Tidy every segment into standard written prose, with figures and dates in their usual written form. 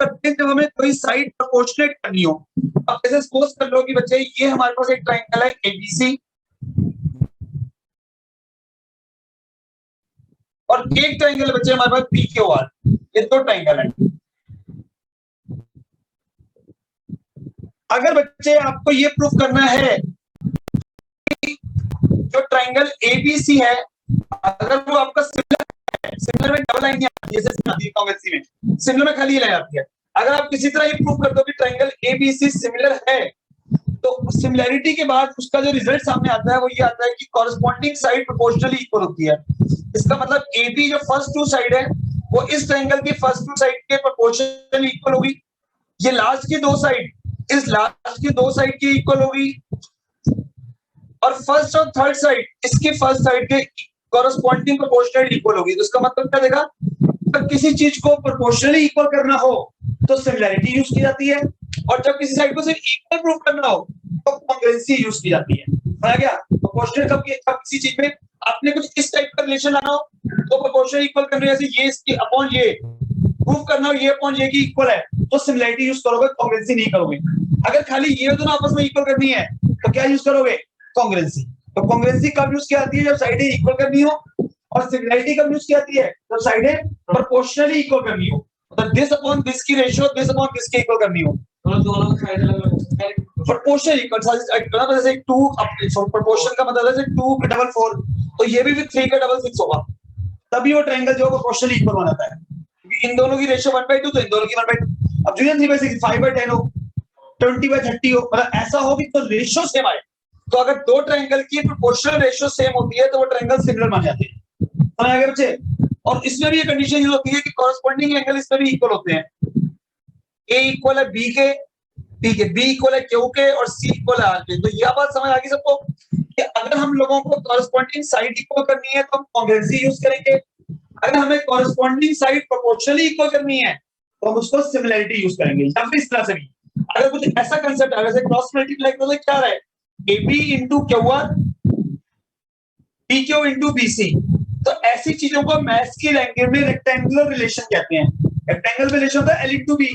करते हैं जब हमें कोई साइड प्रोपोर्शनेट करनी हो। अब जैसे सपोज कर लो कि बच्चे ये हमारे पास एक ट्रायंगल है एबीसी और एक ट्रायंगल बच्चे हमारे पास पीक्यूआर, ये दो ट्रायंगल है। अगर बच्चे आपको ये प्रूफ करना है कि जो ट्रायंगल एबीसी है अगर वो आपका सिमिलर में डबल लाइन नहीं आती है, जैसे आती है कॉन्वेक्सी में, सिमिलर में खाली लाइन आती है। अगर आप किसी तरह ये प्रूव कर दो कि ट्रायंगल एबीसी सिमिलर है, तो सिमिलैरिटी के बाद उसका जो रिजल्ट सामने आता है वो ये आता है कि कॉरेस्पॉन्डिंग साइड प्रोपोर्शनली इक्वल होती है। इसका मतलब एबी जो फर्स्ट टू साइड है वो इस ट्रायंगल की फर्स्ट टू साइड के प्रोपोर्शनली इक्वल होगी। ये लास्ट की दो साइड इस लास्ट की दो साइड की इक्वल होगी और फर्स्ट और थर्ड साइड इसकी फर्स्ट साइड के कॉरेस्पॉन्डिंग प्रोपोर्शनली इक्वल होगी। तो इसका मतलब क्या देगा, जब किसी चीज को प्रोपोर्शनली इक्वल करना हो तो सिमिलैरिटी यूज की जाती है और जब किसी साइड को सिर्फ इक्वल प्रूफ करना हो तो कॉन्ग्रुएंसी यूज की जाती है। समझ गया? प्रोपोर्शनल कब किसी चीज में आपने कुछ इस टाइप का रिलेशन लाना हो तो प्रोपोर्शनल इक्वल करने जैसे ये इसकी अपॉन ये प्रूफ करना हो ये अपॉन ये की इक्वल है तो सिमिलैरिटी यूज करोगे, कॉन्ग्रुएंसी नहीं करोगे। अगर खाली ये दोनों आपस में इक्वल करनी है तो क्या यूज करोगे? कॉन्ग्रुएंसी। तो कॉन्ग्रुएंसी कब यूज की जाती है? जब साइडें इक्वल करनी हो। और सिमिलैरिटी कब यूज की जाती है? जब साइडें प्रोपोर्शनली इक्वल करनी हो, तो दिस अपॉन दिस की रेशियो दिस अपॉन दिस के इक्वल करनी हो। दोनों साइड अलग प्रोपोर्शनल इक्वल, जैसे 2 प्रोपोर्शन का मतलब है 2 का डबल 4 तो ये भी 3 का डबल 6 होगा, तभी वो ट्रायंगल जो प्रोपोर्शनली इक्वल बनाता है। इन दोनों की रेशियो 1/2 तो इन दोनों की 1/2। अब जो 3/6 5/10 हो 20/30 हो, मतलब ऐसा हो कि तो रेशियो सेम आए। तो अगर दो ट्रायंगल की प्रोपोर्शनल रेशियो सेम होती है तो वो ट्रायंगल सिमिलर माने जाते हैं। समझ आ गया बच्चे? और इसमें भी ये कंडीशन यूज होती है कि कॉरेस्पॉन्डिंग एंगल इसमें भी इक्वल होते हैं। ए इक्वल है बी के, बी इक्वल है क्यू के और सी इक्वल है आर के। तो यह बात समझ आ गई सबको कि अगर हम लोगों को कॉरेस्पॉन्डिंग साइड इक्वल करनी है तो हम कॉन्ग्रुएंसी यूज करेंगे। अगर हमें कॉरेस्पॉन्डिंग साइड प्रोपोर्शनली इक्वल करनी है तो हम उसको सिमिलैरिटी यूज करेंगे। या फिर इस तरह से भी अगर कुछ ऐसा कंसेप्ट है जैसे क्रॉस मल्टीप्लाई करो तो क्या रहे AB into Q R PQ into BC। तो ऐसी चीजों को मैथ्स की लैंग्वेज में रेक्टेंगुलर रिलेशन कहते हैं। रेक्टेंगुलर रिलेशन होता है L इंटू B।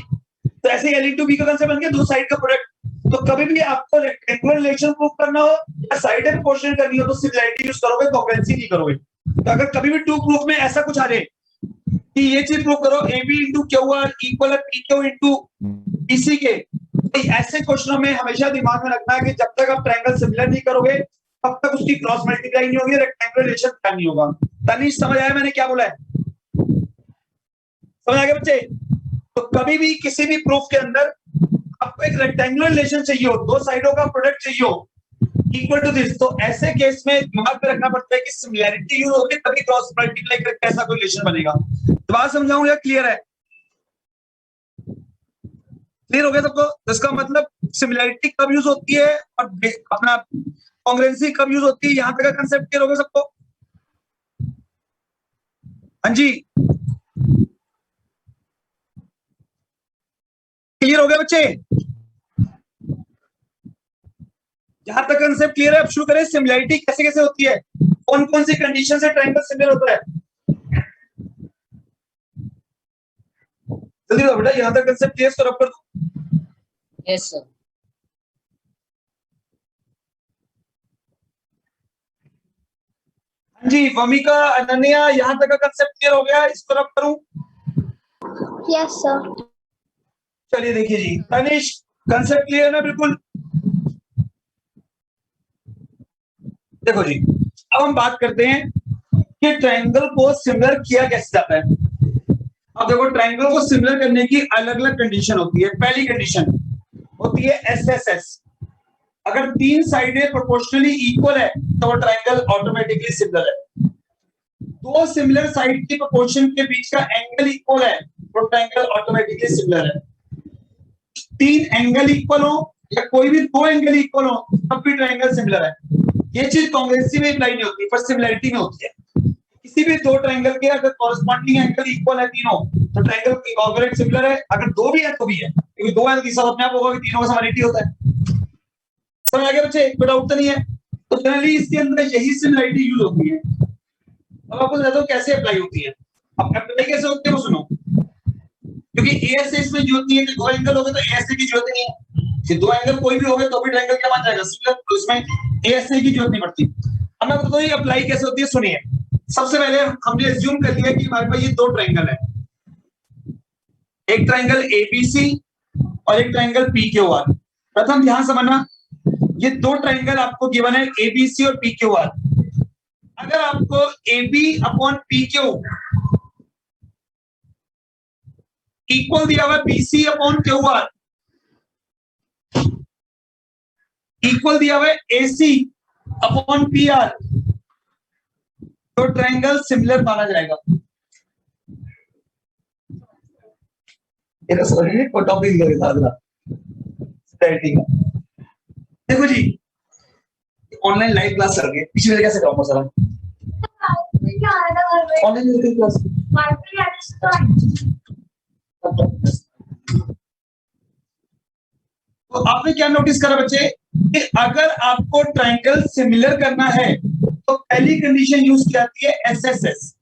तो ऐसे L इंटू B का कंसेप्ट बन गया दो साइड का प्रोडक्ट। तो कभी भी आपको रेक्टेंगुलर रिलेशन प्रूव करना हो या साइड प्रोपोर्शनल करनी हो तो सिमिलैरिटी यूज करोगे, कॉन्ग्रुएंसी नहीं करोगे। तो अगर कभी भी टू प्रूफ में ऐसा कुछ आ जाए कि ये चीज प्रूव करो AB into Q R equal है PQ इंटू BC के, तो ऐसे क्वेश्चनों में हमेशा दिमाग में रखना है कि जब तक आप ट्रायंगल सिमिलर नहीं करोगे तब तक उसकी क्रॉस मल्टीप्लाई नहीं होगी, रेक्टेंगुलर रिलेशन क्या नहीं होगा। तनिष समझ आया मैंने क्या बोला है? समझ आ गया बच्चे? तो कभी भी किसी भी प्रूफ के अंदर आपको एक रेक्टेंगुलर रिलेशन चाहिए हो, दो साइडों का प्रोडक्ट चाहिए हो इक्वल टू दिस, तो ऐसे केस में दिमाग में रखना पड़ता है कि सिमिलैरिटी यूज होगी तभी क्रॉस मल्टीप्लाई करके ऐसा कोई रिलेशन बनेगा। तो बात समझाऊं या क्लियर है? क्लियर हो गया सबको? तो इसका मतलब सिमिलैरिटी कब यूज होती है और अपना कॉन्ग्रुएंसी कब यूज होती है, यहां तक का कांसेप्ट क्लियर हो गया सबको? हाँ जी क्लियर हो गया बच्चे? जहां तक कांसेप्ट क्लियर है अब शुरू करें। सिमिलैरिटी कैसे कैसे होती है, कौन कौन सी कंडीशन से ट्रायंगल सिमिलर होता है? जल्दी बताओ बेटा, यहां तक कांसेप्ट क्लियर तो रब कर दो। Yes sir. जी भूमिका, अनन्या, यहां तक का कांसेप्ट क्लियर हो गया? इसको रब करूं? Yes sir. चलिए देखिए जी, तनिष कांसेप्ट क्लियर है ना बिल्कुल? देखो जी, अब हम बात करते हैं कि ट्रायंगल को सिमिलर किया कैसे जाता है। अब देखो ट्रायंगल को सिमिलर करने की अलग अलग कंडीशन होती है। पहली कंडीशन होती है SSS। अगर तीन साइडें प्रोपोर्शनली इक्वल है तो वो ट्रायंगल ऑटोमेटिकली सिमिलर है। दो सिमिलर साइड की प्रोपोर्शन के बीच का एंगल इक्वल है तो ट्रायंगल ऑटोमेटिकली सिमिलर है। तीन एंगल इक्वल हो या कोई भी दो एंगल इक्वल हो तब भी ट्रायंगल सिमिलर है। ये चीज कॉन्ग्रुएंसी में अप्लाई नहीं होती पर सिमिलैरिटी में होती है। किसी भी दो ट्रायंगल के अगर कॉरेस्पॉन्डिंग एंगल इक्वल है तीनों तो ट्रायंगल की कॉन्ग्रुएंट सिमिलर है। अगर दो भी है तो भी है, क्योंकि दो है तो तीसरा अपने आप होगा कि तीनों का सिमिलरिटी होता है। समझ आ गया बच्चे? कोई डाउट तो नहीं है? तो जनरली इसके अंदर यही सिमिलरिटी यूज होती है। अब आपको बताता हूं कैसे अप्लाई होती है। अब अप्लाई कैसे होती है वो सुनो। क्योंकि ए से इसमें जरूरत नहीं है कि दो एंगल हो गए तो ए से की जरूरत नहीं है कि दो एंगल कोई भी हो गए तो भी ट्रायंगल क्या मान जाएगा सिमिलर, तो इसमें ए से की जरूरत नहीं पड़ती। अब मैं बताऊं ये अप्लाई कैसे होती है, सुनिए। सबसे पहले हमने एज्यूम कर लिया कि हमारे पास ये दो ट्रायंगल है, एक ट्रायंगल एबीसी और एक ट्रायंगल पीक्यूआर। प्रथम ध्यान समझना, ये दो ट्रायंगल आपको गिवन है एबीसी और पीक्यूआर। अगर आपको AB अपॉन PQ इक्वल दिया हुआ BC अपॉन QR इक्वल दिया हुआ AC अपॉन PR, तो ट्रायंगल सिमिलर माना जाएगा। देखो जी, ऑनलाइन लाइव क्लास चल रही है, पिछले कैसे कराऊंगा सर ऑनलाइन क्लास। तो आपने क्या नोटिस करा बच्चे कि अगर आपको ट्रायंगल सिमिलर करना है तो पहली कंडीशन यूज की जाती है एसएसएस।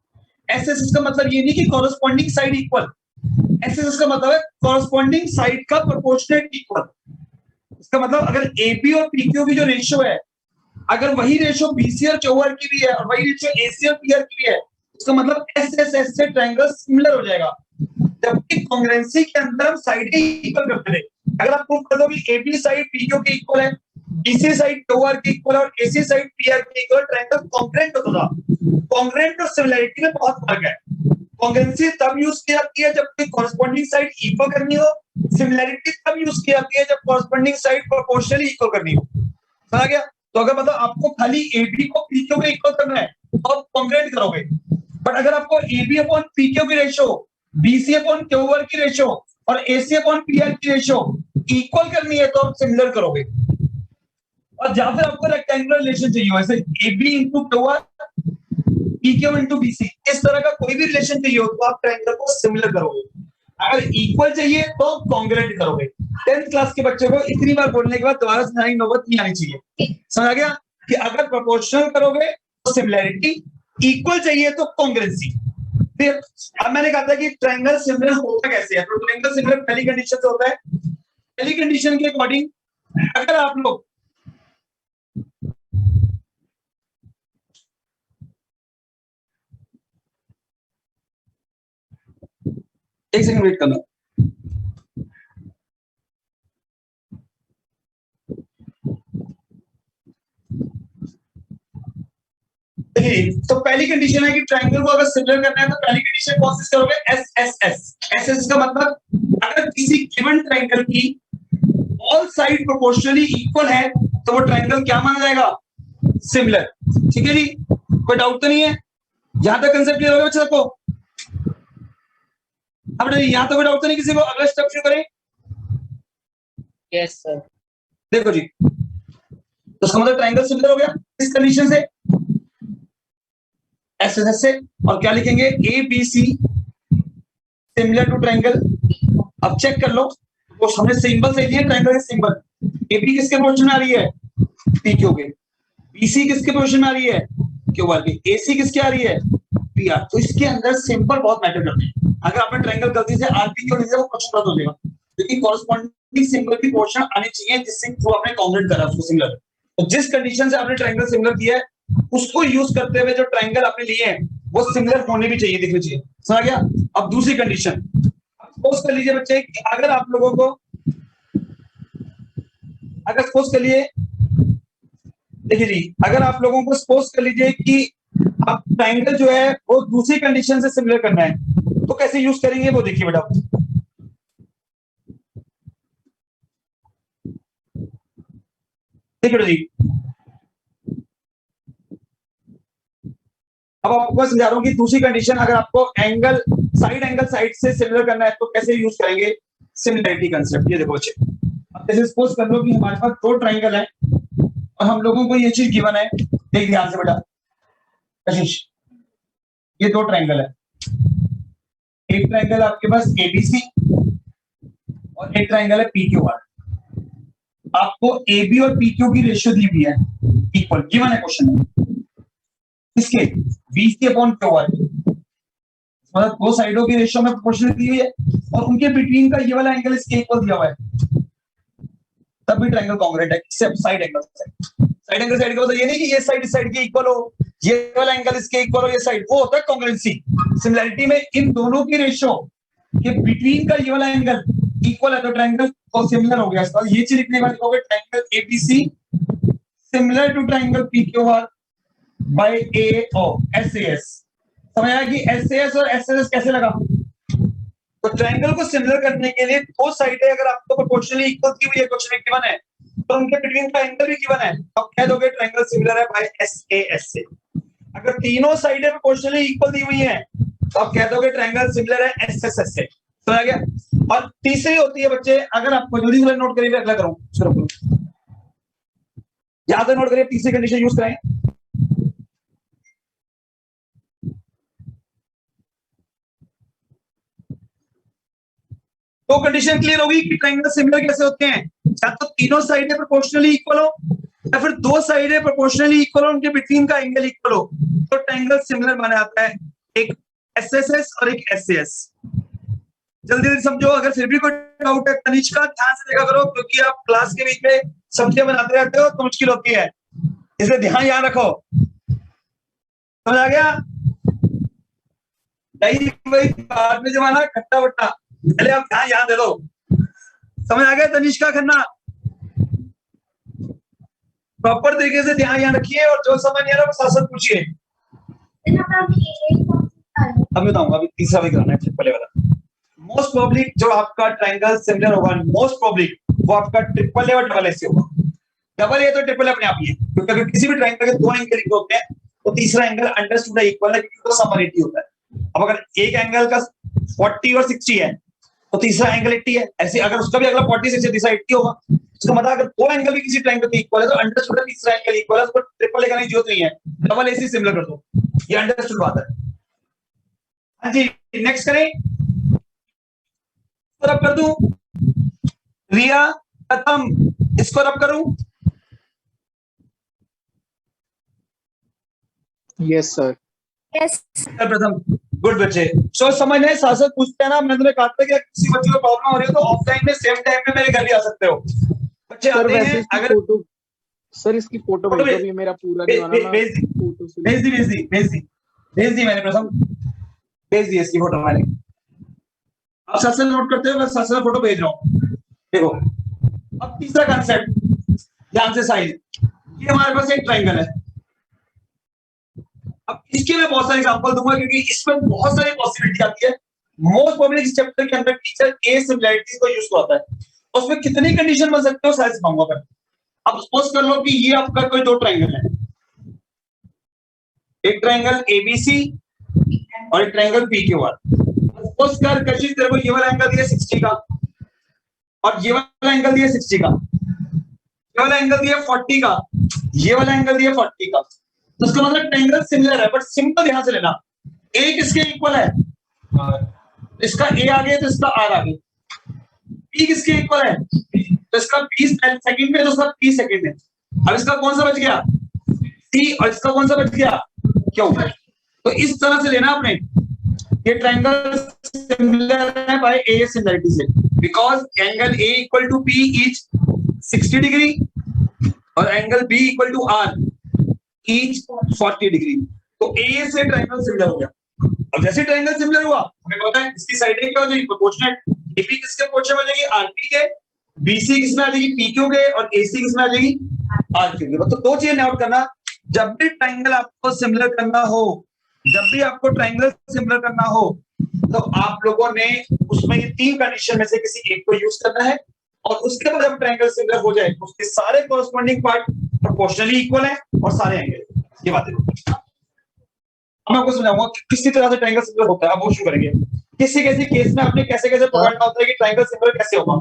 एसएसएस का मतलब ये नहीं कि कॉरेस्पॉन्डिंग साइड इक्वल, एसएसएस का मतलब है कॉरेस्पॉन्डिंग साइड का प्रोपोर्शनेट इक्वल। इसका मतलब अगर एबी और पीक्यू की जो रेशियो है, अगर वही रेशियो बीसी और क्यूआर की भी है और वही रेशियो एसी और पीआर की भी है, इसका मतलब एसएसएस से ट्रायंगल सिमिलर हो जाएगा। जबकि कांग्रुएंसी के अंदर हम साइड इक्वल करते थे। अगर आप प्रूव कर दो कि एबी साइड पीक्यू के इक्वल है, बीसी साइड क्यूआर के इक्वल और एसी साइड पीआर के इक्वल, ट्रायंगल कांग्रुएंट होता था। कांग्रुएंट और सिमिलरिटी में बहुत फर्क है। कांग्रुएंसी तब यूज की जाती है जब कोई कॉरेस्पॉन्डिंग साइड इक्वल करनी हो, सिमिलरिटी तब यूज की जाती है जब कॉरेस्पॉन्डिंग साइड प्रोपोर्शनली इक्वल करनी हो। समझ गया? तो अगर मतलब आपको खाली एबी को पीक्यू के इक्वल करना है तो आप कांग्रुएंट करोगे, बट अगर आपको एबी अपॉन पीक्यू की रेशियो, बीसी अपॉन क्यूआर की रेशियो और एसी अपॉन पीआर की रेशियो इक्वल करनी है तो आप सिमिलर करोगे। और जहां फिर आपको रेक्टेंगुलर रिलेशन चाहिए, वैसे AB into QR, PQ into BC, इस तरह का कोई भी रिलेशन चाहिए हो तो आप ट्रायंगल को सिमिलर करोगे। अगर इक्वल चाहिए तो कांग्रुएंट करोगे। 10th क्लास के बच्चे को इतनी बार बोलने के बाद दोबारा समझाने की नौबत नहीं आनी चाहिए। समझ गया कि अगर प्रोपोर्शनल करोगे तो सिमिलरिटी, इक्वल चाहिए तो कांग्रुएंसी। फिर अब मैंने कहा था कि ट्रायंगल सिमिलर होता कैसे है, तो ट्रायंगल सिमिलर पहली कंडीशन से होता है। पहली कंडीशन के अकॉर्डिंग अगर आप लोग एक सेकंड वेट करना, तो पहली कंडीशन है कि ट्रायंगल को अगर सिमिलर करना है तो पहली कंडीशन कौन सी करोगे, एसएसएस। एसएसएस का मतलब अगर किसी गिवन ट्रायंगल की ऑल साइड प्रोपोर्शनली इक्वल है तो वो ट्रायंगल क्या माना जाएगा, सिमिलर। ठीक है जी, कोई डाउट तो नहीं है? यहां तक कंसेप्ट क्लियर हो गया बच्चों को? अब यहां तक कोई डाउट तो नहीं किसी को? अगला स्टेप शुरू करें। Yes sir. देखो जी, तो इसका मतलब ट्रायंगल सिमिलर हो गया इस कंडीशन से, एसएसएस से। और क्या लिखेंगे, A B C similar to triangle. अब चेक कर लो, वो हमने सिंबल से दिए ट्रायंगल के सिंबल। एबी किसके पोजीशन में आ रही है, पीक्यू के। बीसी किसके पोजीशन में आ रही है, क्यूआर की। एसी किसके आ रही है, पीआर। तो इसके अंदर सिंबल बहुत मैटर करते हैं। अगर आपने ट्रायंगल गलती से आरपीक्यू लिख दिया वो क्वेश्चन गलत हो जाएगा, क्योंकि कॉरेस्पॉन्डिंग सिंबल की पोजीशन आनी चाहिए जिससे थ्रू आपने कांग्रुएंट करा उसको सिमिलर। तो जिस कंडीशन से आपने ट्रायंगल सिमिलर किया है उसको यूज करते हुए जो ट्रायंगल आपने लिए हैं वो सिमिलर होने भी चाहिए, दिखने चाहिए। समझ गया? अब दूसरी कंडीशन, सपोज कर लीजिए बच्चे कि अगर आप लोगों को, अगर सपोज कर लिए, देखिए जी, अगर आप लोगों को सपोज कर लीजिए कि आप ट्रायंगल जो है वो दूसरी कंडीशन से सिमिलर करना है तो कैसे यूज करेंगे वो देखिए बेटा। देखिए जी, अब आपको समझा रहा हूं कि दूसरी कंडीशन अगर आपको एंगल साइड से सिमिलर करना है तो कैसे यूज करेंगे, सिमिलरिटी कंसेप्ट। ये देखो बच्चे, अब जैसे सपोज कर लो कि हमारे पास दो ट्रायंगल है और हम लोगों को ये चीज गिवन है। देख ध्यान से बेटा आशीष, ये दो ट्रायंगल है, एक ट्रायंगल आपके पास एबीसी और एक ट्रायंगल है पीक्यूआर। आपको एबी और पीक्यू की रेशियो दी हुई है इक्वल, गिवन है क्वेश्चन में। किसके, बीसी अपॉन क्यूआर। मतलब दो साइडों की रेशियो में प्रोपोर्शनल दी हुई है। और उनके बिटवीन का ये वाला एंगल इसके इक्वल दिया हुआ है, तब भी ट्रायंगल कॉन्ग्रुएंट है, एक्सेप्ट साइड एंगल से। साइड एंगल साइड का मतलब ये नहीं कि ये साइड इस साइड के इक्वल हो, ये वाला एंगल इसके इक्वल हो, ये साइड, वो होता है कॉन्ग्रुएंसी। सिमिलरिटी में इन दोनों की रेशियो के बिटवीन का ये वाला एंगल इक्वल है तो ट्रायंगल को सिमिलर हो गया। इसका ये चीज लिखने के बाद लिखोगे triangle ABC similar to triangle PQR by AO SS. समझ आया कि एसएस और एसएस कैसे लगा? तो ट्रायंगल को सिमिलर करने के लिए दो साइडें अगर आपको प्रोपोर्शनली इक्वल की हुई है, क्वेश्चन में गिवन है, तो उनके बिटवीन का एंगल भी गिवन है, तो आप कह दोगे ट्रायंगल सिमिलर है बाय एसएस से। अगर तीनों साइडें प्रोपोर्शनली इक्वल दी हुई हैं तो आप कह दोगे ट्रायंगल सिमिलर है एसएस से। समझ गया? और तीसरी होती है बच्चे, अगर आपको जल्दी से नोट करिए, अगला करूं शुरू याद है, नोट करिए, तीसरी कंडीशन यूज करें। तो कंडीशन क्लियर होगी कि ट्रायंगल सिमिलर कैसे होते हैं, या तो तीनों साइडें प्रोपोर्शनली इक्वल हो या फिर दो साइडें प्रोपोर्शनली इक्वल हो, उनके बिटवीन का एंगल इक्वल हो, तो ट्रायंगल सिमिलर माना जाता है। एक एसएसएस और एक एसएस। जल्दी जल्दी समझो, अगर फिर भी कोई डाउट है तनिष्का ध्यान से देखा करो, क्योंकि आप क्लास के बीच में सब्जियां बनाते रहते हो तो मुश्किल होती है, इसलिए ध्यान याद रखो। समझ आ गया? नहीं भाई बाद में जमाना खट्टा वट्टा, पहले आप ध्यान याद दे दो। समझ आ गया तनिष्का खन्ना? प्रॉपर तरीके से ध्यान याद रखिए और जो समझ नहीं आ रहा वो साथ साथ पूछिए। अब बताऊंगा, अभी तीसरा भी कराना है ट्रिपल वाला। मोस्ट प्रोबेबली जो आपका ट्रायंगल सिमिलर होगा, मोस्ट प्रोबेबली वो आपका ट्रिपल ए और डबल ए से होगा। डबल ए तो ट्रिपल ए अपने आप ही है, क्योंकि अगर किसी भी ट्रायंगल के दो एंगल इक्वल होते हैं तो तीसरा एंगल अंडरस्टूड इक्वल है, क्योंकि तो सम 80 होता है। अब अगर एक एंगल का 40 और 60 है तो तीसरा एंगल 80 है, ऐसे अगर उसका भी अगला 40 60 तीसरा 80 होगा। इसका मतलब अगर दो एंगल भी किसी ट्रायंगल के इक्वल है तो अंडरस्टूड है तीसरा एंगल इक्वल है, उसको ट्रिपल ए का नहीं जरूरत नहीं है, डबल ए से सिमिलर कर दो, ये अंडरस्टूड बात है। हाँ जी, नेक्स्ट करें, रब कर दूं रिया खत्म, इसको रब करूं? Yes sir. Yes. प्रथम गुड बच्चे, सो समझने साथ साथ पूछते हैं ना, मैंने तुम्हें कहा था कि किसी बच्चे को प्रॉब्लम हो रही है तो ऑफलाइन में सेम टाइम में मेरे घर भी आ सकते हो। बच्चे आते हैं, अगर फोटो सर इसकी फोटो भेज दो, ये मेरा पूरा नहीं बना ना, फोटो से भेज दी मैंने प्रथम, भेज दी इसकी फोटो मैंने। आप साथ साथ नोट करते हो, मैं साथ साथ फोटो भेज रहा हूँ। देखो अब तीसरा कंसेप्ट ध्यान से साइड, ये हमारे पास एक ट्रायंगल है। अब इसके मैं बहुत सारे एग्जांपल दूंगा क्योंकि इसमें बहुत सारी पॉसिबिलिटी आती है। मोस्ट प्रोबेबली इस चैप्टर के अंदर टीचर ए सिमिलरिटीज को यूज करता है, उसमें कितनी कंडीशन बन सकते हो सारे सिखाऊंगा मैं। अब सपोज कर लो कि ये आपका कोई दो ट्रायंगल है, एक ट्रायंगल एबीसी और एक ट्रायंगल पीक्यूआर। सपोज कर कशिश तेरे को ये वाला एंगल दिया 60 का और ये वाला एंगल दिया 60 का, ये वाला एंगल दिया 40 का, ये वाला एंगल दिया 40 का, तो इसका मतलब ट्रायंगल सिमिलर है। बट सिंपल ध्यान से लेना, ए किसके इक्वल है? इसका ए आगे तो इसका आर आगे। पी किसके इक्वल है? तो इसका पी सेकंड में तो इसका पी सेकंड में। अब इसका कौन सा बच गया? सी, और इसका कौन सा बच गया? क्यू। तो इस तरह से लेना आपने, ये ट्रायंगल सिमिलर है बाय ए सिमिलरिटी से, because angle A equal to P is 60 degree और angle B equal to R is 40 degree. तो ए से ट्रायंगल सिमिलर हो गया। अब जैसे ट्रायंगल सिमिलर हुआ, हमें पता है इसकी साइडें क्या हो जाएगी? प्रोपोर्शनेट। एपी किसके प्रोपोर्शन में आ जाएगी? आरपी के। बीसी किसमें आ जाएगी? पीक्यू के। और एसी किसमें आ जाएगी? आरक्यू के। तो दो चीजें नोट करना, जब भी ट्रायंगल आपको सिमिलर करना हो, जब भी आपको ट्रायंगल सिमिलर करना हो, तो आप लोगों ने उसमें ये तीन कंडीशन में से किसी एक को यूज करना है, और उसके बाद जब ट्रायंगल सिमिलर हो जाए उसके सारे कॉरस्पॉन्डिंग पार्ट प्रोपोर्शनली इक्वल है और सारे एंगल, ये बातें। मैं आपको समझाऊंगा कि किसी तरह से ट्रायंगल सिमिलर होता है। अब वो शुरू करेंगे किसी किसी केस में आपने कैसे कैसे पकड़ना होता है कि ट्रायंगल सिमिलर कैसे होगा।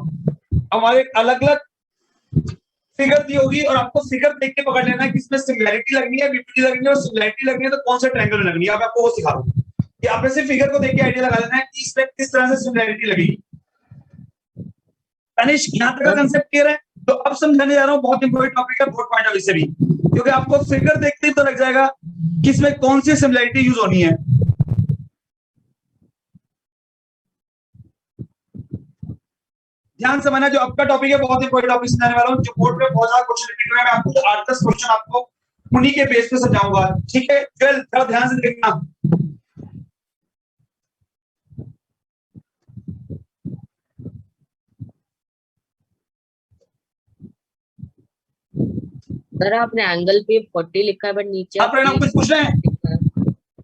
हमारे अलग अलग फिगर दी होगी और आपको फिगर देख के पकड़ लेना है कि इसमें सिमिलरिटी लगनी है, विपरीत लगनी है, और सिमिलरिटी लगनी है तो कौन सा ट्रायंगल लगनी है। अब आपको वो सिखा रहा हूं कि आपने सिर्फ फिगर को देख के आइडिया लगा लेना है कि इसमें किस तरह से सिमिलरिटी लगेगी। तनिष यहां तक का कांसेप्ट क्लियर है? तो अब समझाने जा रहा हूं, बहुत इंपॉर्टेंट टॉपिक है बोर्ड पॉइंट ऑफ व्यू से भी, क्योंकि आपको फिगर देखते ही तो लग जाएगा कि इसमें कौन सी सिमिलरिटी यूज होनी है। ध्यान से माना, जो आपका टॉपिक है बहुत इंपॉर्टेंट टॉपिक सुनाने वाला हूँ, जो बोर्ड पे बहुत ज्यादा क्वेश्चन रिपीट हुए, मैं आपको 8-10 क्वेश्चन आपको उन्हीं के बेस पे समझाऊंगा, ठीक है? चल थोड़ा ध्यान से देखना। सर आपने एंगल पे 40 लिखा है बट नीचे आप आप कुछ पूछ रहे हैं?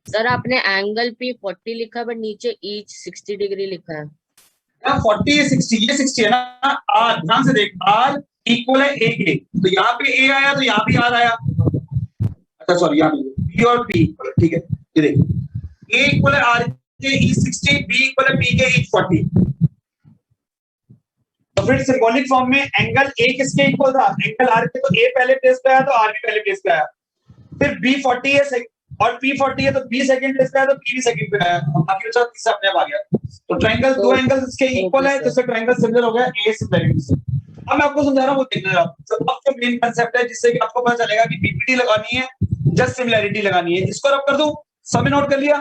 सर आपने एंगल पे 40 लिखा है बट नीचे ईच 60 डिग्री लिखा है। 40 है 60, ये 60 है ना। आर ध्यान से देख, आर इक्वल है ए के, तो यहाँ पे ए आया तो यहाँ भी आर आया। अच्छा सॉरी, यहाँ बी और पी इक्वल, ठीक है? ये देख, ए इक्वल है आर के ई 60, बी इक्वल है पी के ई 40। तो फिर सिंबॉलिक फॉर्म में एंगल ए किसके इक्वल था? एंगल आर के, तो ए पहले प्लेस पे आया तो आर भी पहले प्लेस पे आया। फिर बी 40 है और पी 40 है तो बी सेकंड प्लेस पे आया तो पी भी सेकंड पे आया, बाकी बचा तीसरा अपने आप आ गया। तो ट्रायंगल, दो एंगल इसके इक्वल है तो इससे ट्रायंगल सिमिलर हो गया, ए सिमिलरिटी से। अब मैं आपको समझा रहा हूं, वो देखना आप। तो अब जो मेन कांसेप्ट है जिससे कि आपको पता चलेगा कि बीपीटी लगानी है, जस्ट सिमिलरिटी लगानी है। इसको रब कर दूं, सब नोट कर लिया?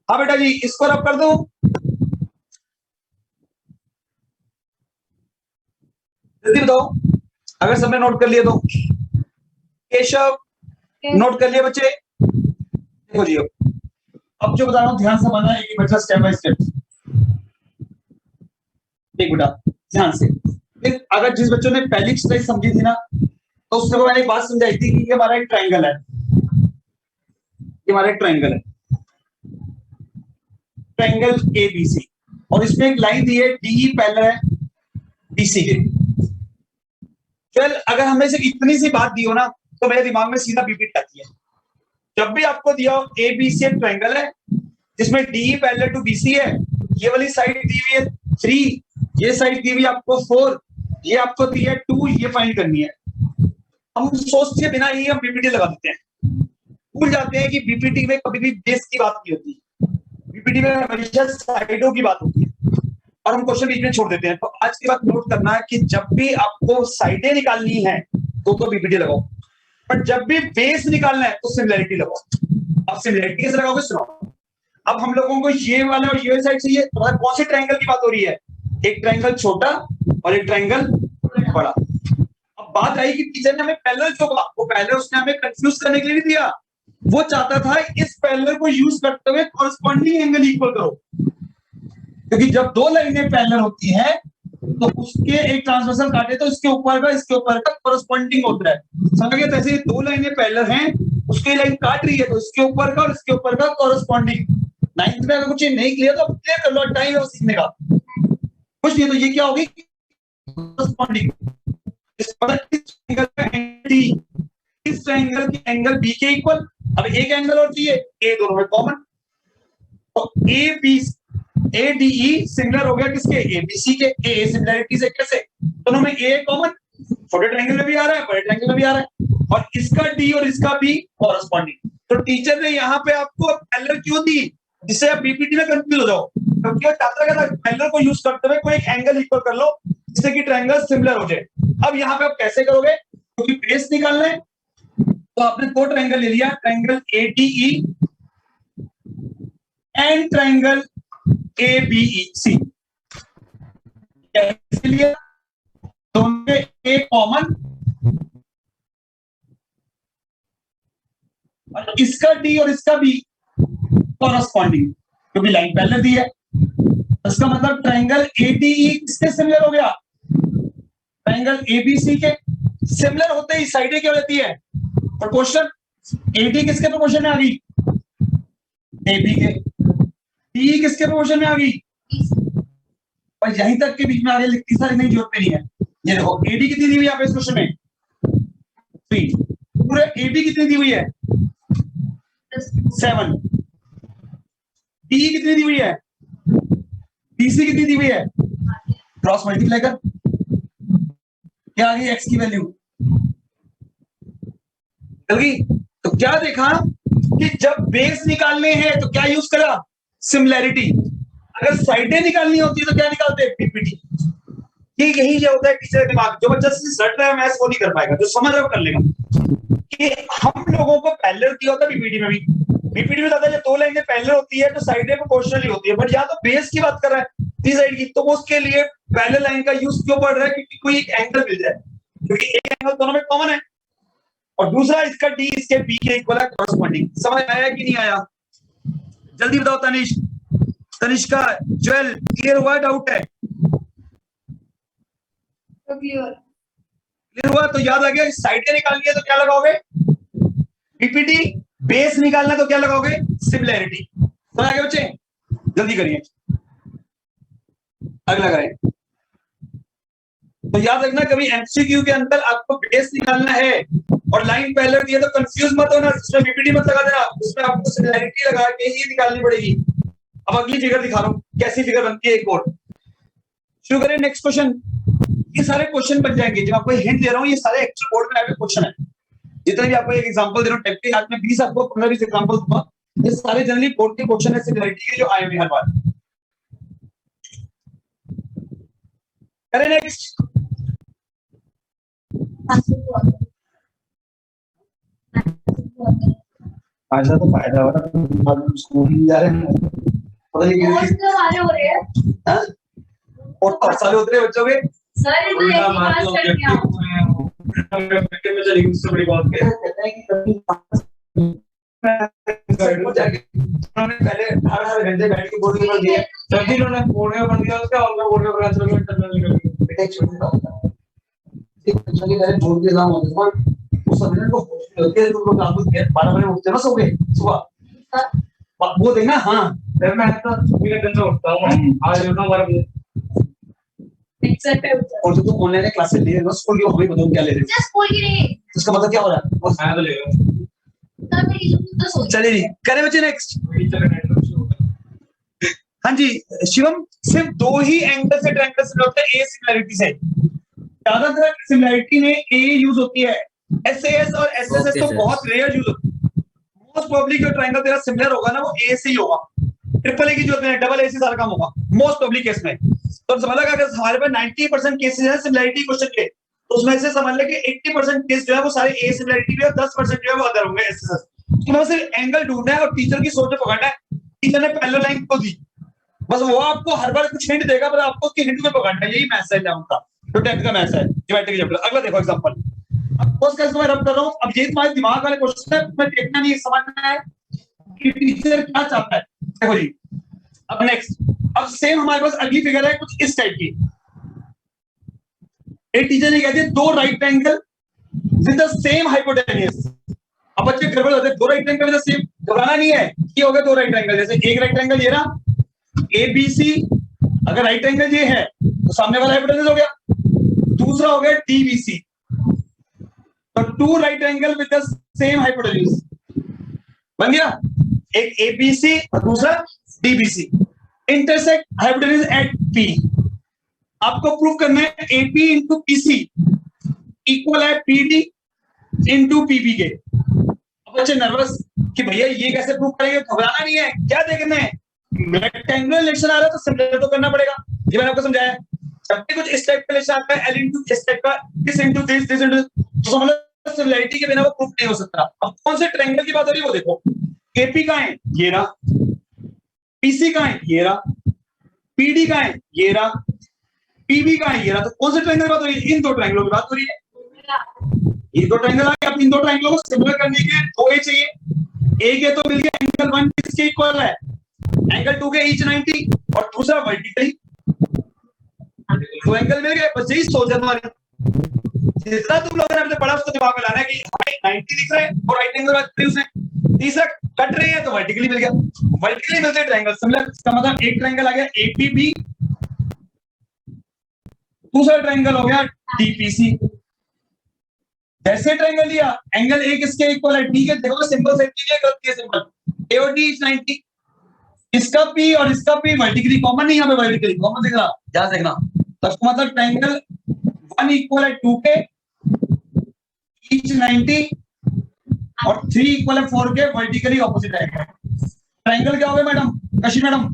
हाँ बेटा जी, इसको रब कर दूं? जल्दी बताओ अगर सबने नोट कर लिया तो। केशव नोट कर लिया बच्चे? देखो जी, अब जो बता रहा हूं ध्यान से मानना, एक बच्चा स्टेप बाय स्टेप। देख बेटा ध्यान से, अगर जिस बच्चों ने पहली एक्सरसाइज समझी थी ना, तो उसने को मैंने एक बात समझाई थी कि ये हमारा एक ट्रायंगल है, ये हमारा एक ट्रायंगल है, ट्रायंगल एबीसी, और इसमें एक लाइन दी है डी पैरेलल है बीसी के। चल अगर हमने सिर्फ इतनी सी बात दी हो ना, तो मेरे दिमाग में सीधा बीपीटी आती है। जब भी आपको दिया हो ए बी सी एक ट्रायंगल है जिसमें डी पैरेलल टू बीसी है, ये वाली साइड दी हुई है 3, ये साइड दी हुई आपको 4, ये आपको दी है 2, ये फाइंड करनी है। हम सोचते बिना ही हम बीपीटी लगा देते हैं, भूल जाते हैं कि बीपीटी में कभी भी बेस की बात नहीं होती, बीपीटी में हमेशा साइडों की बात होती है और हम क्वेश्चन बीच में छोड़ देते हैं। तो आज की बात नोट करना है कि जब भी आपको साइडें निकालनी है तो बीपीटी लगाओ, पर जब भी बेस निकालना है तो सिमिलरिटी लगाओ। अब सिमिलरिटी कैसे लगाओगे सुनो। अब हम लोगों को ये वाला और ये साइड चाहिए, तो मतलब कौन से ट्रायंगल की बात हो रही है? एक ट्रायंगल छोटा और एक ट्रायंगल बड़ा। अब बात आई कि टीचर ने हमें पैरेलल जो कहा, वो पैरेलल उसने हमें कंफ्यूज करने के लिए नहीं दिया, वो चाहता था इस पैरेलल को यूज करते हुए कॉरेस्पॉन्डिंग एंगल इक्वल करो, क्योंकि जब दो लाइनें पैरेलल होती है तो उसके एक ट्रांसवर्सल काटे तो इसके ऊपर का इसके ऊपर का कॉरेस्पॉन्डिंग होता है, समझ गए? जैसे दो लाइनें पैरेलल हैं, उसकी लाइन काट रही है तो इसके ऊपर का और इसके ऊपर का कॉरेस्पॉन्डिंग। 9th में अगर कुछ नहीं क्लियर तो क्लियर कर लो, टाइम है सीखने का, कुछ नहीं। तो ये क्या होगी? कॉरेस्पॉन्डिंग। इस ट्रायंगल की एंगल बी के इक्वल, अब एक एंगल और चाहिए, ए दोनों में कॉमन, तो A B A D E similar हो गया किसके? एबीसी के। ए सिमिलरिटी से कैसे? दोनों में ए कॉमन, छोटे ट्रायंगल में भी आ रहा है, बड़े ट्रायंगल में भी आ रहा है, और इसका डी और इसका बी कॉरेस्पॉन्डिंग। तो टीचर ने यहाँ पे आपको पैरेलल क्यों दी? जिससे आप बीपीटी में कंफ्यूज हो जाओ, क्योंकि वो चाहता है कि पैरेलल को यूज करते हुए कोई एक एंगल इक्वल कर लो जिससे कि ट्रायंगल सिमिलर हो जाए। अब यहाँ पे आप कैसे करोगे? क्योंकि बेस निकालना है तो आपने दो ट्रायंगल ले लिया, triangle ADE and triangle ABC, इसलिए दोनों में ए कॉमन और इसका डी और इसका बी कॉरेस्पॉन्डिंग, क्योंकि लाइन पैरेलल दी है। इसका मतलब ट्रायंगल एडीई किसके सिमिलर हो गया? ट्रायंगल एबीसी के। सिमिलर होते ही साइडें क्या रहती है? प्रोपोर्शन। एडी किसके प्रोपोर्शन में आ गई? एबी के। डी किसके प्रोपोर्शन में आ गई? और यहीं तक के बीच में आगे तीसरा लिखने की जरूरत नहीं है। ये देखो एडी कितनी दी हुई है इस क्वेश्चन में? 3। पूरे एबी कितनी दी हुई है? 7। डी कितनी दी हुई है? बीसी कितनी दी हुई है? क्रॉस मल्टीप्लाई कर, क्या आ गई एक्स की वैल्यू? चल गई। तो क्या देखा कि जब बेस निकालने हैं तो क्या यूज करा? सिमिलैरिटी। अगर साइडें निकालनी होती तो क्या निकालते? पीपीटी। ये यही जो होता है टीचर दिमाग, जो बच्चा रट रहा है मैथ्स वो नहीं कर पाएगा, जो समझ रहा है वो कर लेगा। कि हम लोगों को पैरेलल दिया होता पीपीटी में भी, बीपीडी में ज्यादा जब दो लाइनें पैरेलल होती है तो साइडें प्रोपोर्शनली होती है, बट यहाँ तो बेस की बात कर रहा है तीन साइड की, तो उसके लिए पैरेलल लाइन का यूज क्यों पड़ रहा है? क्योंकि कोई एक एंगल मिल जाए, क्योंकि एक एंगल दोनों में कॉमन है, और दूसरा इसका डी इसके बी के इक्वल है कॉरस्पॉन्डिंग। समझ आया कि नहीं आया? जल्दी बताओ तनिष, तनिष्का, ज्वेल, क्लियर हुआ? डाउट है? क्लियर हुआ? तो याद आ गया, साइडें निकालनी है तो क्या लगाओगे? बीपीडी। बेस निकालना तो क्या लगाओगे? सिमिलैरिटी। समझ आ गया बच्चे? जल्दी करिए, अगला करें। तो याद रखना, कभी एमसीक्यू के अंदर आपको बेस निकालना है और लाइन पैरेलल दी है तो कंफ्यूज मत होना, उसमें बीपीडी मत लगा देना, उसमें आपको सिमिलैरिटी लगा के ही निकालनी पड़ेगी। अब अगली फिगर दिखा रहा हूं कैसी फिगर बनती है, एक और। शुरू करें नेक्स्ट क्वेश्चन। ये सारे क्वेश्चन बन जाएंगे, जब आपको हिंट दे रहा हूँ ये सारे एक्चुअल बोर्ड में आए हुए क्वेश्चन है। जितने भी आपको एक एग्जांपल दे रहा हूँ टाइप के, आज में 20 आपको 15-20 एग्जांपल दूंगा, ये सारे जनरली बोर्ड के क्वेश्चन है सिमिलरिटी के जो आए हुए हर बार। करें नेक्स्ट। आज तो फायदा हो रहा है, स्कूल नहीं जा रहे हैं, पता नहीं कितने हो रहे हैं, और तो साले उतरे बच्चों के सर ये तो एक ही बात करके आओ। में चलेगी उससे बड़ी बात क्या है? कहते हैं कि उन्होंने पहले 18 घंटे बैठ के बोर्ड पेपर दिए, जब भी उन्होंने बोर्ड पेपर बन गया उसका और बोर्ड पेपर आंसर में इंटरनल निकल गया। बेटा एक छोटी बात है, एक बच्चों के पहले बोर्ड के एग्जाम होते हैं, उस समय को होती है, तुम लोग रात को 12 बजे उठते हो ना सो के सुबह, वो देखना। हाँ मैं तो सुबह घंटा उठता हूँ, आज उठा हमारा और जो तुम ऑनलाइन क्लासेस ले रहे हो स्कूल की, हमें बताओ क्या ले रहे हो? स्कूल की नहीं, उसका मतलब क्या हो रहा है? बस आया तो ले रहा। चलिए जी करें बच्चे नेक्स्ट। हाँ जी शिवम, सिर्फ दो ही एंगल से ट्रायंगल से होता है, ए सिमिलरिटी से। ज्यादातर सिमिलरिटी में ए यूज होती है, एसएएस और एसएसएस तो बहुत रेयर यूज होती है। मोस्ट प्रोबेबली जो ट्रायंगल तेरा सिमिलर होगा ना वो ए से ही होगा, ट्रिपल ए की जरूरत नहीं है, डबल ए से सारा काम होगा मोस्ट प्रोबेबली केस में। तो समझ लगा अगर हमारे पास 90% केसेस है सिमिलरिटी क्वेश्चन के, तो उसमें से समझ ले कि 80% केस जो है वो सारे ए सिमिलरिटी के और 10% जो है वो अदर होंगे एसएसएस। तुम्हें सिर्फ एंगल ढूंढना है और टीचर की सोच में पकड़ना है। टीचर ने पैरेलल लाइन को दी, बस वो आपको हर बार कुछ हिंट देगा, पर आपको उसकी हिंट में पकड़ना है। यही मैथ्स है उनका, जो 10th का मैथ्स है ज्योमेट्री के चैप्टर। अगला देखो एग्जांपल, अब पोस्ट कैसे मैं रब कर रहा हूं, अब ये तुम्हारे दिमाग वाले क्वेश्चन है, तुम्हें देखना नहीं समझना है कि टीचर क्या चाहता है। देखो जी अब नेक्स्ट, अब सेम हमारे पास अगली फिगर है कुछ इस टाइप की। एक टीचर ने कहते हैं दो right angle with the same hypotenuse. अब बच्चे गड़बड़ होते हैं, दो right angle with the same, घबराना नहीं है, ये हो गया दो राइट एंगल। जैसे एक राइट एंगल ये रहा एबीसी, अगर राइट एंगल ये है तो सामने वाला हाइपोटेन्यूज हो गया, दूसरा हो गया डीबीसी। तो two right angle with the same hypotenuse बन गया, एक एबीसी और दूसरा DBC, intersect hypotenuse at P. आपको प्रूव करना है एपी इंटू पीसी इक्वल है पीडी इंटू पीबी के। अब बच्चे नर्वस कि भैया ये कैसे प्रूव करेंगे, घबराना नहीं है, क्या देखना है, रेक्टेंगुलर रिलेशन आ रहा है तो सिमिलर तो करना पड़ेगा। ये मैंने आपको समझाया, जब भी कुछ इस टाइप का रिलेशन आता है, एल इंटू इस टाइप का, this into this, this into, तो समझ लो सिमिलरिटी के बिना वो प्रूफ नहीं हो सकता। अब कौन से ट्रायंगल की बात हो रही है वो देखो, एपी का है ये रहा, पीसी का है ये रहा, पीडी का है ये रहा, पीबी का है ये रहा। तो कौन से ट्रायंगल की बात हो रही है? इन दो ट्रायंगलों की बात हो रही है। ये दो ट्रायंगल आ गए, अब इन दो ट्रायंगलों को सिमिलर करने के दो ए चाहिए। एक ए तो मिल गया एंगल 1 किसके इक्वल है, एंगल 2 के ईच 90 और दूसरा वर्टिकली, दो एंगल मिल गए। बस यही सोच है तुम्हारी, जितना तुम लोगों ने अपने पढ़ा उसको दिमाग में लाना है कि हमें 90 दिख रहा है और राइट एंगल बात करी उसने, तीसरा कट रही है तो वर्टिकली मिल गया, वर्टिकली मिलते ट्रायंगल सिमिलर। इसका मतलब एक ट्रायंगल आ गया एपीबी, दूसरा ट्रायंगल हो गया डीपीसी। जैसे ट्रायंगल लिया एंगल ए किसके इक्वल है, डी के, देखो सिंपल सेट कीजिए, गलती है सिंपल, ए और डी 90, इसका पी और इसका पी वर्टिकली कॉमन नहीं, यहाँ पे वर्टिकली कॉमन दिख रहा, ध्यान देखना। तो इसका मतलब ट्रायंगल 1 इक्वल है 2 के ईच 90 और 3 इक्वल है 4 के, वर्टिकली ऑपोजिट आएगा। ट्रायंगल क्या हो गया मैडम, कशी madam?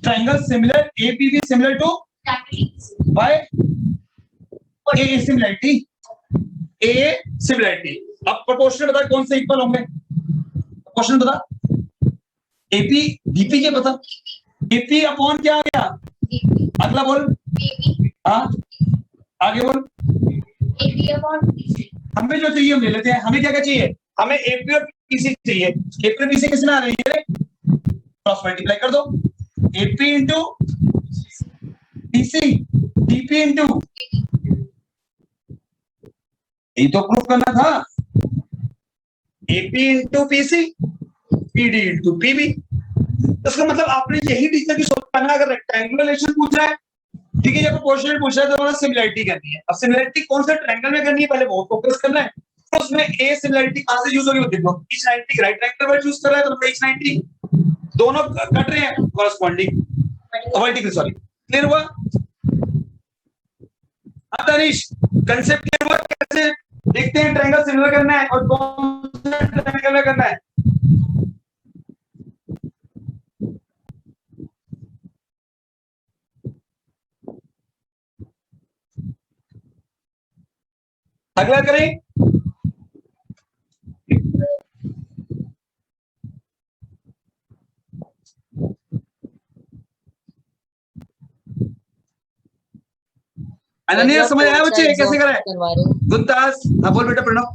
Triangle similar, APB similar to by A similarity, A similarity. अब प्रोपोर्शनल बताओ कौन से इक्वल होंगे, क्वेश्चन बता, एपी बीपी क्या पता, एपी अपॉन क्या आ गया, अगला बोल, हाँ आगे बोल, हमें जो चाहिए हम ले लेते हैं, हमें क्या क्या चाहिए, हमें एपी और पीसी चाहिए, एपी और पीसी किसमें आ रही है, क्रॉस मल्टीप्लाई कर दो, AP into PC DP into, ये तो प्रूफ करना था, AP into PC PD into PB. इसका मतलब आपने यही टीचर की सोच करना, अगर रेक्टेंगुलर रिलेशन पूछ रहा है, ठीक है, जब क्वेश्चन पूछ रहा है तो हमारा सिमिलरिटी करनी है। अब सिमिलरिटी कौन सा ट्रायंगल में करनी है, पहले वो फोकस करना है, तो उसमें ए सिमिलरिटी कहां से यूज होगी, देखो ईच 90 राइट ट्रायंगल में चूज कर रहा है, तो ईच 90 दोनों कट रहे हैं कॉरेस्पॉन्डिंग वर्टिकल, सॉरी क्लियर हुआ। अब तनिष कांसेप्ट क्लियर हुआ, कैसे देखते हैं ट्रायंगल सिमिलर करना है और कौन सा ट्रायंगल में करना है। अगला करें, अनन्या समझ आया बच्चे कैसे करें, गुप्तास हाँ बोल बेटा प्रणव,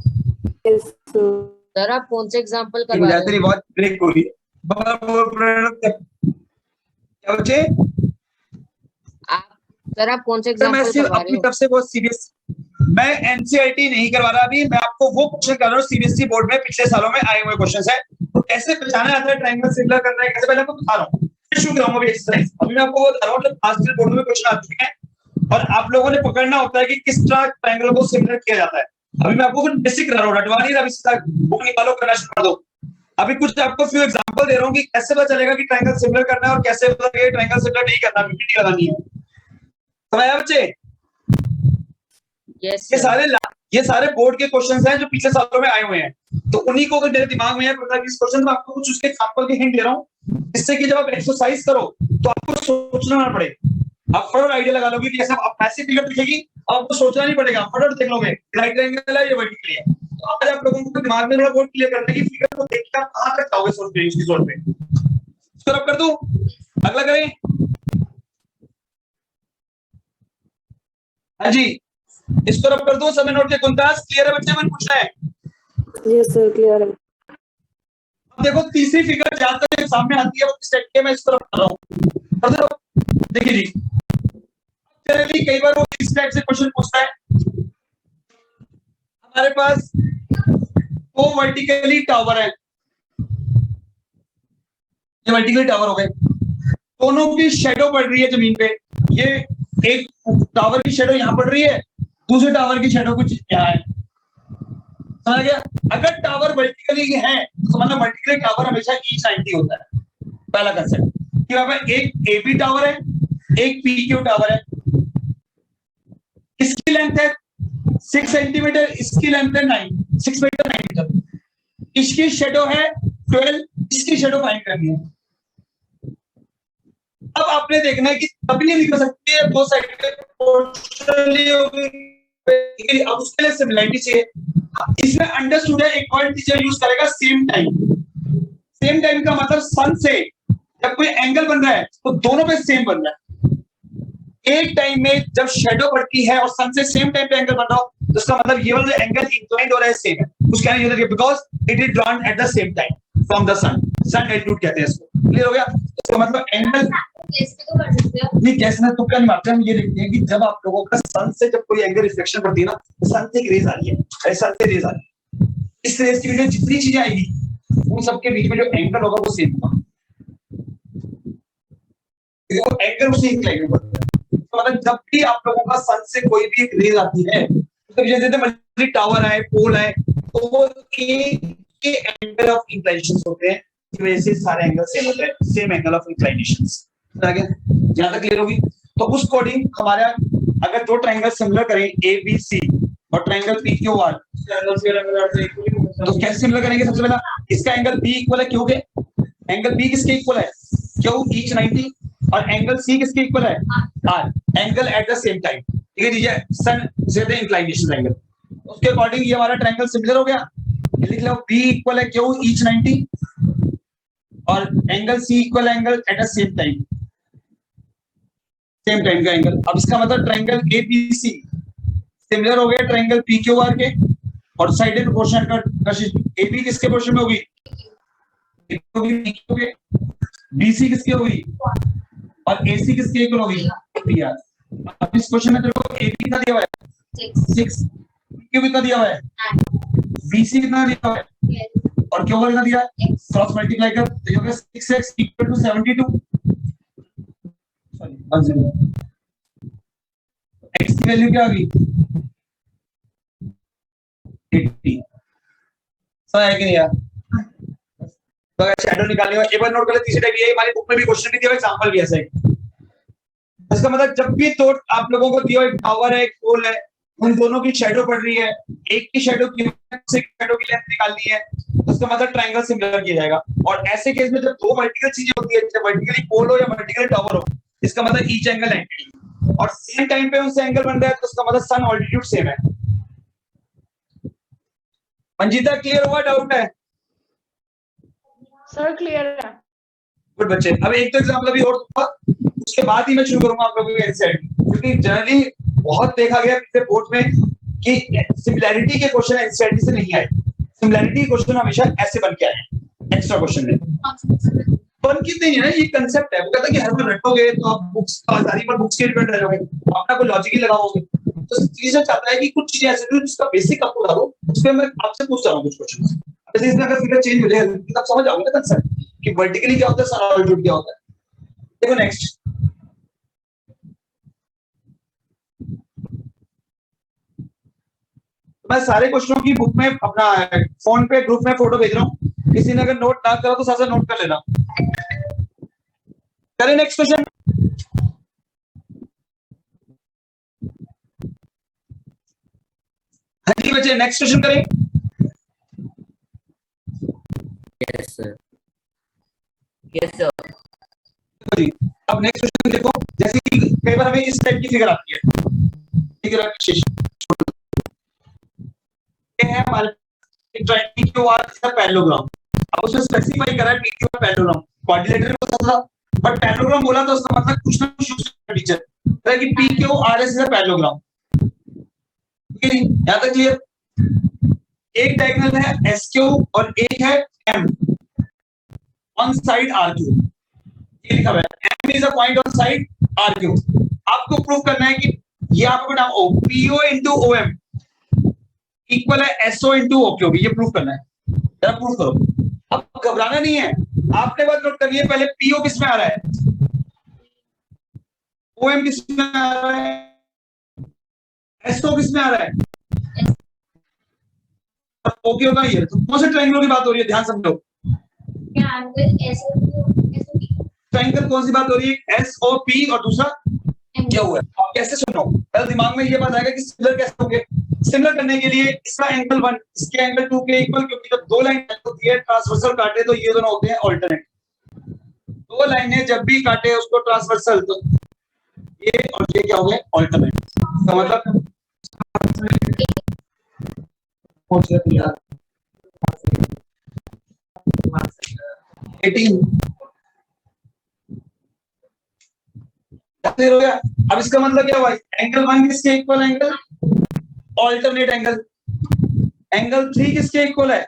सर आप कौन से एग्जांपल करवा रहे हो, तेरी बहुत ब्रेक हो रही है, बोल प्रणव क्या बच्चे, आप सर आप कौन से मैं एग्जांपल सिर्फ करवा रहे अपनी हो, तरफ से बहुत सीरियस, मैं एनसीईआरटी नहीं करवा रहा अभी, मैं आपको वो क्वेश्चन कर रहा हूँ सीबीएसई बोर्ड में पिछले सालों में आए हुए क्वेश्चन है, तो कैसे पहचाना जाता है ट्रायंगल सिमिलर करना है कैसे, पहले आपको बता रहा हूँ, फिर शुरू कराऊंगा अभी एक्सरसाइज। अभी मैं आपको बता रहा हूँ, लास्ट बोर्ड में क्वेश्चन आ चुके हैं और आप लोगों ने पकड़ना होता है कि किस तरह ट्रायंगल को सिमिलर किया जाता है। अभी मैं आपको कुछ बेसिक करा रहा हूँ, रटवा नहीं रहा, अभी सीधा बुक निकालो करना शुरू कर दो। अभी कुछ आपको फ्यू एग्जांपल दे रहा हूँ कि कैसे पता चलेगा कि ट्रायंगल सिमिलर करना है और कैसे पता चलेगा ट्रायंगल सिमिलर नहीं करना, पीपीटी लगानी है। समझ आया बच्चे? यस ये सारे बोर्ड के क्वेश्चंस हैं जो पिछले सालों में आए हुए हैं, तो उन्हीं को अगर मेरे दिमाग में है 15-20 क्वेश्चन, मैं आपको कुछ उसके एग्जांपल के हिंट दे रहा हूँ, जिससे कि जब आप एक्सरसाइज करो तो आपको सोचना ना पड़े, आप फटाफट आइडिया लगा लोगे कि ऐसा आप ऐसी फिगर दिखेगी, आपको सोचना नहीं पड़ेगा, फटाफट देख लोगे राइट एंगल है या वर्टिकल है। तो आज आप लोगों को दिमाग में थोड़ा बहुत क्लियर करने की, फिगर को देख के आप कहां तक जाओगे सोच पे, उसकी सोच पे। इसको रब कर दूं, अगला करें। हाँ जी, इसको रब कर दूं, समय नोट के कुंतास क्लियर है बच्चे, मन पूछना है? यस सर क्लियर है। अब देखो तीसरी फिगर जहां तक सामने आती है वो किस टाइप की है, मैं इसको रब कर रहा हूं। देखिए जी, जनरली कई बार वो इस टाइप से क्वेश्चन पूछता है, हमारे पास वो वर्टिकली टावर है, ये वर्टिकली टावर हो गए, दोनों की शेडो पड़ रही है जमीन पे, ये एक टावर की शेडो यहां पड़ रही है, दूसरे टावर की शेडो कुछ यहाँ है, समझ गया? अगर टावर वर्टिकली है तो मतलब वर्टिकली टावर हमेशा ईच 90 होता है, पहला कंसेप्ट कि वहां पे एक एबी टावर है, एक पीक्यू टावर है, इसकी लेंथ है 6 सेंटीमीटर, इसकी लेंथ है 6 मीटर 9 मीटर, इसकी शेडो है 12, इसकी शेडो फाइंड करनी है। अब आपने देखना है कि कभी नहीं निकल सकती है दो साइड पे प्रोपोर्शनली होगी, अब उसके लिए सिमिलरिटी चाहिए। इसमें अंडरस्टूड है, एक और टीचर यूज करेगा सेम टाइम। सेम टाइम का मतलब सन से जब कोई एंगल बन रहा है तो दोनों पे सेम बन रहा है, एक टाइम में जब शेडो पड़ती है और सन से सेम टाइम पे एंगल बन रहा हो तो इसका मतलब ये वाला एंगल इंक्लाइंड हो रहा है सेम है, उसका कहना ये because it is drawn at the same time from the sun, sun altitude कहते हैं इसको। क्लियर हो गया? इसका मतलब एंगल नहीं कैसे ना तुक्का नहीं मारते, हम ये देखते हैं कि जब आप लोगों का सन से जब कोई एंगल रिफ्लेक्शन पड़ती है ना, तो सन से एक रेज आ रही है, सन से रेज आ रही है, इस रेज की वजह जितनी चीजें आएगी उन सबके बीच में जो एंगल होगा वो सेम होगा, वो एंगल उसे इंक्लाइन होगा। तो मतलब जब भी आप लोगों का सन से कोई भी एक रेज आती है तो जैसे मल्टी टावर है, पोल है, तो वो एक एंगल ऑफ इंक्लाइनेशन होते हैं, इस वजह से सारे एंगल सेम होते हैं, सेम एंगल ऑफ इंक्लाइनेशन। जहां तक क्लियर होगी तो उस कोडिंग हमारा अगर दो ट्रायंगल सिमिलर करें ए बी सी और ट्रायंगल पी क्यू आर तो कैसे सिमिलर करेंगे? सबसे पहला इसका एंगल बी इक्वल है क्यू के, एंगल बी किसके इक्वल है? क्यू ईच 90, और एंगल सी किसके इक्वल है? R, angle at the same time. ठीक है दीजिए, सन से द इंक्लाइनेशन एंगल, उसके अकॉर्डिंग ये हमारा ट्रायंगल सिमिलर हो गया। लिख लो बी इक्वल है क्यू ईच 90 और angle C equal angle at a same time का एंगल। अब इसका मतलब ट्रायंगल एबीसी सिमिलर हो गया ट्रायंगल पीक्यूआर के, और साइड एंड प्रोपोर्शन का एबी किसके प्रोपोर्शन में होगी, बीसी किसकी होगी और एसी किसके इक्वल होगी। अब इस क्वेश्चन में देखो एबी कितना दिया हुआ है 6, क्यू कितना दिया हुआ है, बीसी कितना दिया हुआ है और क्यू कितना दिया है, क्रॉस मल्टीप्लाई कर तो ये होगा 6x equal to 72, sorry 10, x की वैल्यू क्या होगी 80। समझ आया कि नहीं यार। तो अगर शैडो निकालनी हो एक बार नोट कर ले, तीसरी टाइप ये हमारी बुक में भी क्वेश्चन भी दिया हुआ, एग्जांपल भी ऐसा है। इसका मतलब जब भी तो आप लोगों को दिया हुआ एक टावर है एक पोल है, उन दोनों की शैडो पड़ रही है, एक की शैडो की शैडो की लेंथ निकालनी है, तो उसका मतलब ट्रायंगल सिमिलर किया जाएगा। और ऐसे केस में जब दो वर्टिकल चीजें होती है, चाहे वर्टिकली पोल हो या वर्टिकली टावर हो, इसका मतलब ईच एंगल 90 और सेम टाइम पे उनसे एंगल बन रहा है, तो उसका मतलब सन ऑल्टीट्यूड सेम है। मंजीता क्लियर हुआ, डाउट है? सर क्लियर है। गुड बच्चे। अब एक तो एग्जाम्पल अभी और दूंगा, उसके बाद ही मैं शुरू करूंगा आप लोगों के एनसीईआरटी, क्योंकि जनरली बहुत देखा गया पिछले बोर्ड में कि सिमिलैरिटी के क्वेश्चन एनसीईआरटी से नहीं आए, सिमिलैरिटी क्वेश्चन हमेशा ऐसे बन के आए एक्स्ट्रा क्वेश्चन में। बन की नहीं है ना, ये कंसेप्ट है। वो कहता है कि हर बार रटोगे तो आप बुक्स बाजारी पर बुक्स के डिपेंड रह जाओगे, अपना कोई लॉजिक ही लगाओगे। तो चीजें चाहता है कि कुछ चीजें ऐसे जो जिसका बेसिक आपको बता दो, उस पर मैं आपसे पूछ रहा हूँ कुछ क्वेश्चन। जैसे इसमें अगर फिगर चेंज हो जाए तब समझ आओगे ना कंसेप्ट कि वर्टिकली क्या होता है, सन ऑल्टीट्यूड क्या होता है। देखो नेक्स्ट, मैं सारे क्वेश्चनों की बुक में अपना फोन पे ग्रुप में फोटो भेज रहा हूँ, किसी ने अगर नोट ना करा तो साथ नोट कर लेना। करें नेक्स्ट क्वेश्चन। हाँ जी बच्चे, नेक्स्ट क्वेश्चन करें। यस सर, यस सर जी। अब नेक्स्ट क्वेश्चन देखो, जैसे कि कई बार हमें इस टाइप की फिगर आती है, फिगर है हमारे ट्रायंगल का पैरेललोग्राम। अब उसने स्पेसिफाई करा है PQ पैरेललोग्राम, कोऑर्डिनेटर को था बट पैरेललोग्राम बोला तो उसका मतलब कुछ ना कुछ यूज करना टीचर, है कि PQRS इज अ पैरेललोग्राम। ठीक है, यहां तक क्लियर। एक डायगोनल है SQ और एक है M ऑन साइड RQ, ये लिखा हुआ है M is a point on side RQ। आपको प्रूव करना है कि ये आपको नाम PO into OM इक्वल है SO into OQ, ये प्रूफ करना है। जरा प्रूफ करो, अब घबराना नहीं है, आपने बात नोट करनी है। पहले PO किस में आ रहा है, OM किस में आ रहा है, SO किस में आ रहा है, OQ का ये। तो कौन से ट्रायंगल की बात हो रही है, ध्यान समझो। ट्रायंगल कौन सी बात हो रही है, SOP और दूसरा क्या हुआ है। आप कैसे सुनो, पहले दिमाग में ये बात आएगा कि सिमिलर कैसे होंगे। सिमिलर करने के लिए इसका एंगल 1 इसके एंगल 2 के इक्वल, क्योंकि जब दो लाइन होती है ट्रांसवर्सल काटे तो ये दोनों होते हैं ऑल्टरनेट। दो लाइनें जब भी काटे उसको ट्रांसवर्सल, तो ये और ये क्या हो गए ऑल्टरनेट। तो मतलब 18 क्लियर हो गया। अब इसका मतलब क्या हुआ, एंगल 1 किसके equal, angle alternate angle. Angle 3 किसके इक्वल है,